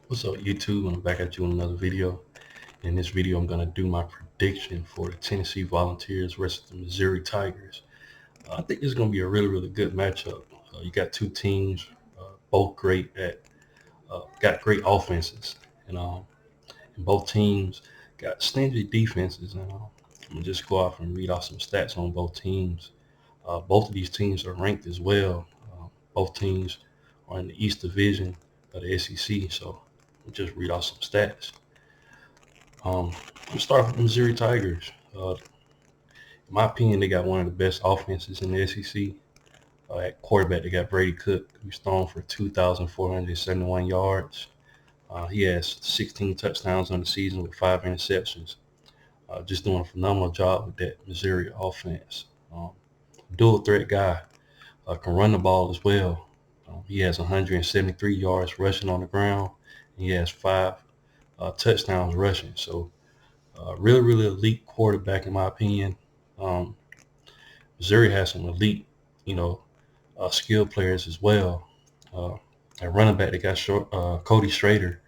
What's up, YouTube? I'm back at you in another video. In this video, I'm going to do my prediction for the Tennessee Volunteers versus the Missouri Tigers. I think it's going to be a really good matchup. You got two teams, both great got great offenses, and both teams got stingy defenses. And I'm gonna just go off and read off some stats on both teams. Both of these teams are ranked as well. Both teams are in the East Division of the SEC, so I'll just read off some stats. I'm starting with the Missouri Tigers. In my opinion, they got one of the best offenses in the SEC. At quarterback, they got Brady Cook, who's thrown for 2,471 yards. He has 16 touchdowns on the season with 5 interceptions. Just doing a phenomenal job with that Missouri offense. Dual threat guy, can run the ball as well. He has 173 yards rushing on the ground. And he has 5 touchdowns rushing. So really elite quarterback in my opinion. Um, Missouri has some elite, you know, skill players as well. Uh, at running back, they got Cody Schrader.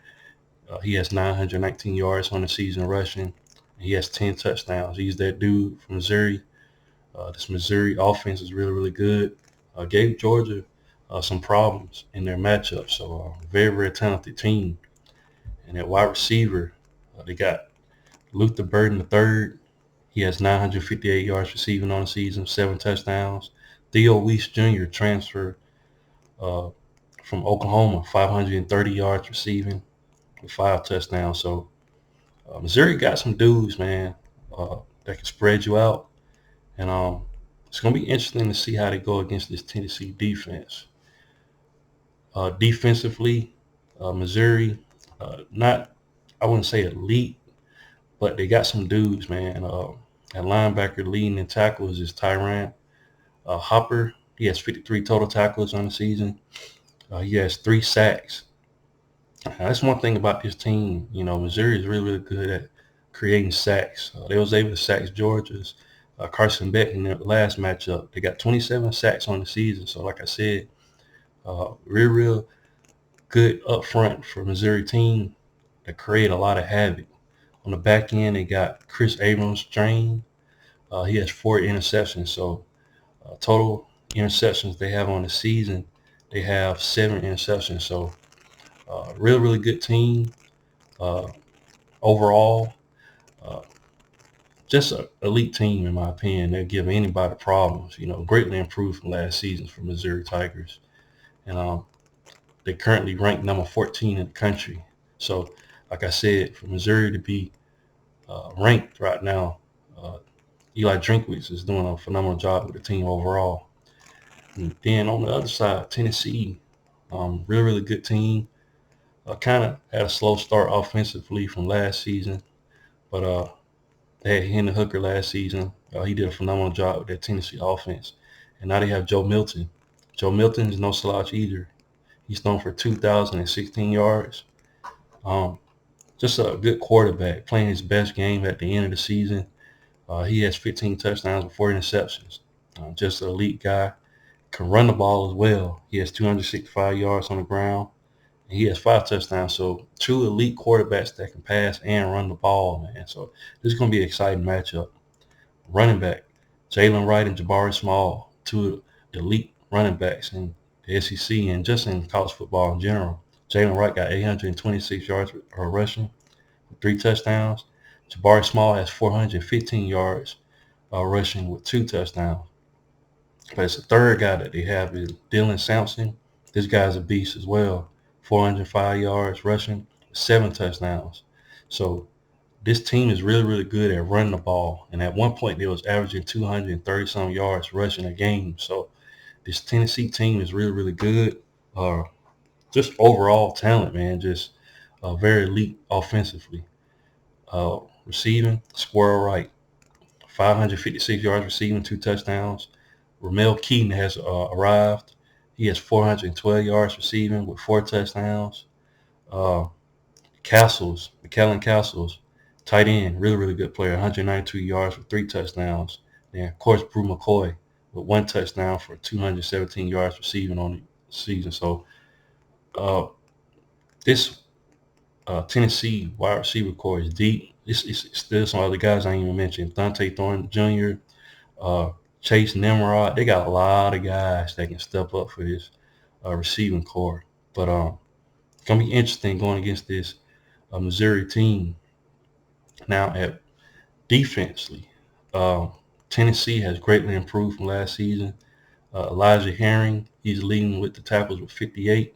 He has 919 yards on the season rushing. He has 10 touchdowns. He's that dude from Missouri. This Missouri offense is really good. Gave Georgia some problems in their matchup. So very talented team. And at wide receiver, they got Luther Burden III. He has 958 yards receiving on the season, 7 touchdowns. Theo Weiss Jr. transfer uh, from Oklahoma, 530 yards receiving with 5 touchdowns. So Missouri got some dudes, man, that can spread you out. And it's going to be interesting to see how they go against this Tennessee defense. Defensively, Missouri, not, I wouldn't say elite, but they got some dudes, man. At linebacker leading in tackles is Tyran Hopper. He has 53 total tackles on the season. He has 3 sacks. That's one thing about this team. Missouri is really good at creating sacks. They was able to sack Georgia's Carson Beck in their last matchup. They got 27 sacks on the season. So, like I said, real good up front for Missouri team to create a lot of havoc. On the back end, they got Chris Abrams-Drain. He has 4 interceptions. So, total interceptions they have on the season, they have 7 interceptions. So, really good team uh, overall. Uh, just an elite team, in my opinion. They'll give anybody problems. Greatly improved from last season for Missouri Tigers. And they're currently ranked number 14 in the country. So, like I said, for Missouri to be ranked right now, uh, Eli Drinkwitz is doing a phenomenal job with the team overall. And then on the other side, Tennessee, really good team. Kind of had a slow start offensively from last season, but they had Hendon Hooker last season. He did a phenomenal job with that Tennessee offense. And now they have Joe Milton. Joe Milton is no slouch either. He's thrown for 2,016 yards. Um, just a good quarterback, playing his best game at the end of the season. He has 15 touchdowns and 4 interceptions. Just an elite guy. Can run the ball as well. He has 265 yards on the ground. And he has 5 touchdowns. So 2 elite quarterbacks that can pass and run the ball, man. So this is going to be an exciting matchup. Running back, Jalen Wright and Jabari Small, 2 elite running backs in the SEC and just in college football in general. Jalen Wright got 826 yards rushing with 3 touchdowns. Jabari Small has 415 yards rushing with 2 touchdowns. But it's a third guy that they have is Dylan Sampson. This guy's a beast as well. 405 yards rushing, 7 touchdowns. So this team is really good at running the ball. And at one point, they was averaging 230 some yards rushing a game. So this Tennessee team is really good. Just overall talent, man. Just very elite offensively. Receiving, Squirrel Wright, 556 yards receiving, 2 touchdowns. Ramel Keaton has arrived. He has 412 yards receiving with 4 touchdowns. Uh, McKellen Castles, tight end, really good player, 192 yards for 3 touchdowns. And of course, Brew McCoy with 1 touchdown for 217 yards receiving on the season. So uh, this Tennessee wide receiver core is deep. It's still some other guys I ain't even mentioned. Dante Thorne Jr., uh, Chase Nimrod. They got a lot of guys that can step up for this receiving core. But it's gonna be interesting going against this Missouri team. Now at defensively, uh, Tennessee has greatly improved from last season. Elijah Herring, he's leading with the tackles with 58.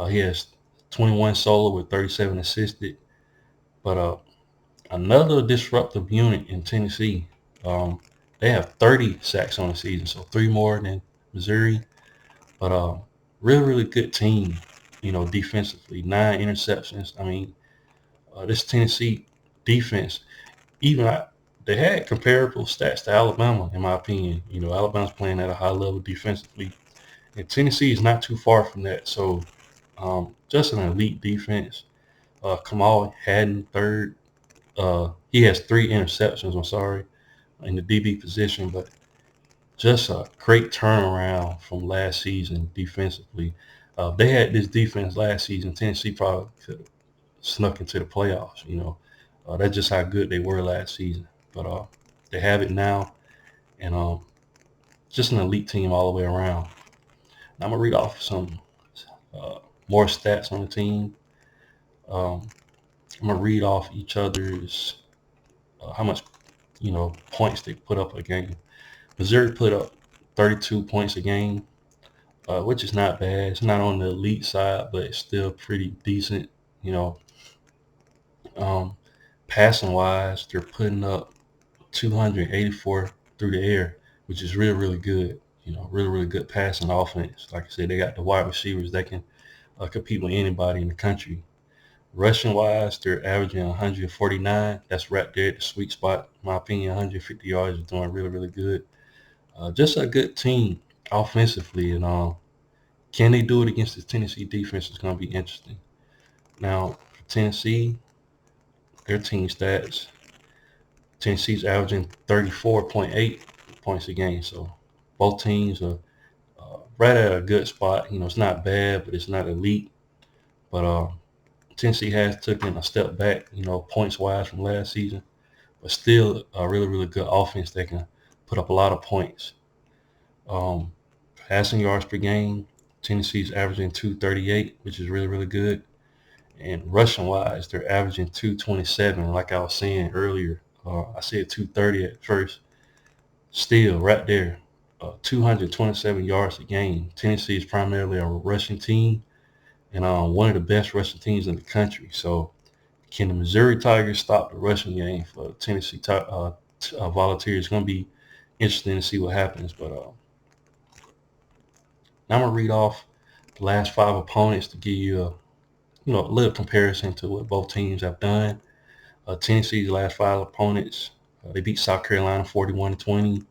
He has 21 solo with 37 assisted. But another disruptive unit in Tennessee, they have 30 sacks on the season, so three more than Missouri. But really, really good team, defensively. 9 interceptions. I mean, this Tennessee defense, even they had comparable stats to Alabama, in my opinion. Alabama's playing at a high level defensively, and Tennessee is not too far from that. So, just an elite defense. Kamal Hadden, third. He has 3 interceptions. I'm sorry, in the DB position, but just a great turnaround from last season defensively. They had this defense last season. Tennessee probably could have snuck into the playoffs. That's just how good they were last season. But they have it now, and just an elite team all the way around. Now I'm gonna read off some uh, more stats on the team. Um, I'm gonna read off each other's how much points they put up a game. Missouri put up 32 points a game, which is not bad. It's not on the elite side, but it's still pretty decent. You know, um, Passing wise, they're putting up 284 through the air, which is really, really good. Really, really good passing offense. Like I said, they got the wide receivers that can compete with anybody in the country. Rushing wise, they're averaging 149. That's right there at the sweet spot. In my opinion, 150 yards is doing really, really good. Just a good team offensively, and can they do it against the Tennessee defense? Is going to be interesting. Now, for Tennessee, their team stats: Tennessee's averaging 34.8 points a game. So both teams are right at a good spot. It's not bad, but it's not elite. But Tennessee has taken a step back, points wise from last season, but still a really, really good offense that can put up a lot of points. Um, Passing yards per game, Tennessee's averaging 238, which is really, really good. And rushing wise, they're averaging 227. Like I was saying earlier, I said 230 at first. Still right there, 227 yards a game. Tennessee is primarily a rushing team and one of the best rushing teams in the country. So, can the Missouri Tigers stop the rushing game for Tennessee Volunteers? It's going to be interesting to see what happens. But now I'm gonna read off the last 5 opponents to give you a little comparison to what both teams have done. Tennessee's last 5 opponents, they beat South Carolina 41-20.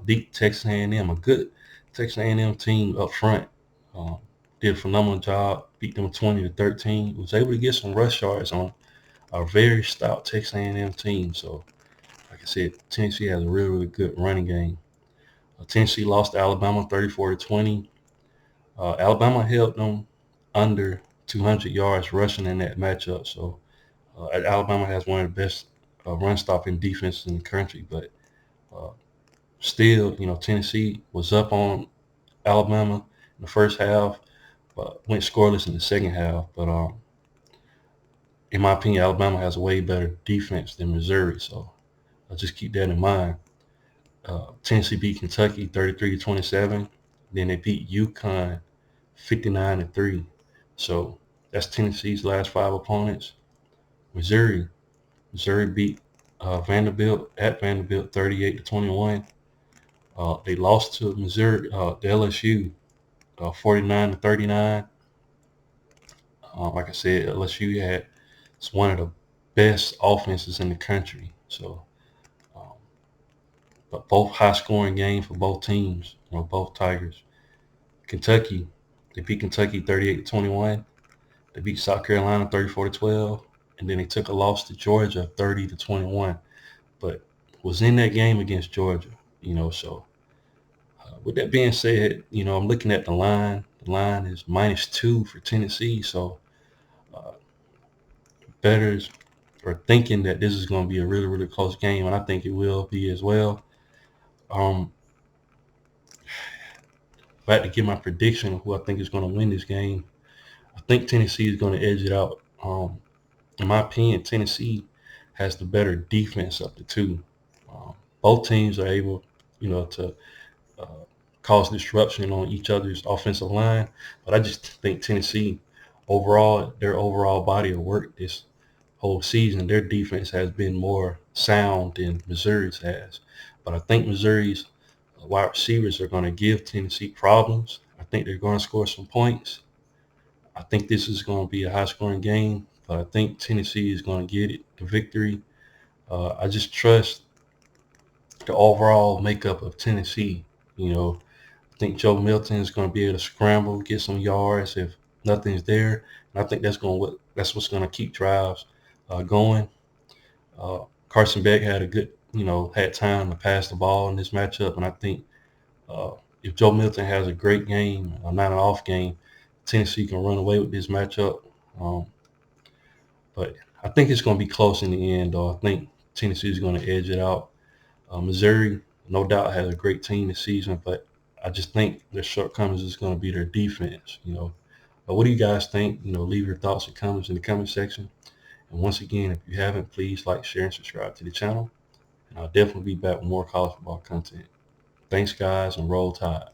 Beat Texas A&M, a good Texas A&M team up front. Uh, did a phenomenal job. Beat them 20-13. Was able to get some rush yards on a very stout Texas A&M team. So, like I said, Tennessee has a really, really good running game. Tennessee lost to Alabama 34-20. Alabama held them under 200 yards rushing in that matchup. So, Alabama has one of the best run stopping defenses in the country. But uh, still, Tennessee was up on Alabama in the first half, but went scoreless in the second half. But in my opinion, Alabama has a way better defense than Missouri. So I'll just keep that in mind. Tennessee beat Kentucky 33-27. Then they beat UConn 59-3. So that's Tennessee's last 5 opponents. Missouri beat Vanderbilt at Vanderbilt 38-21. They lost to Missouri, the LSU, 49-39. Like I said, LSU had it's one of the best offenses in the country. So, um, but both high scoring games for both teams, both Tigers. Kentucky, they beat Kentucky 38-21. They beat South Carolina 34-12, and then they took a loss to Georgia 30-21. But was in that game against Georgia, So with that being said, I'm looking at the line. The line is -2 for Tennessee. So bettors are thinking that this is going to be a really, really close game, and I think it will be as well. Um, if I had to give my prediction of who I think is going to win this game, I think Tennessee is going to edge it out. In my opinion, Tennessee has the better defense of the two. Both teams are able, to uh, cause disruption on each other's offensive line, but I just think Tennessee, overall, their overall body of work this whole season, their defense has been more sound than Missouri's has. But I think Missouri's wide receivers are going to give Tennessee problems. I think they're going to score some points. I think this is going to be a high-scoring game, but I think Tennessee is going to get it, the victory. I just trust the overall makeup of Tennessee. I think Joe Milton is going to be able to scramble, get some yards if nothing's there, and I think that's what's going to keep drives going. Carson Beck had a good, had time to pass the ball in this matchup, and I think uh, if Joe Milton has a great game, not an off game, Tennessee can run away with this matchup. Um, but I think it's going to be close in the end, though. I think Tennessee is going to edge it out. Missouri, no doubt, has a great team this season, but I just think their shortcomings is going to be their defense. But what do you guys think? Leave your thoughts and comments in the comment section. And once again, if you haven't, please like, share, and subscribe to the channel. And I'll definitely be back with more college football content. Thanks, guys, and roll tide.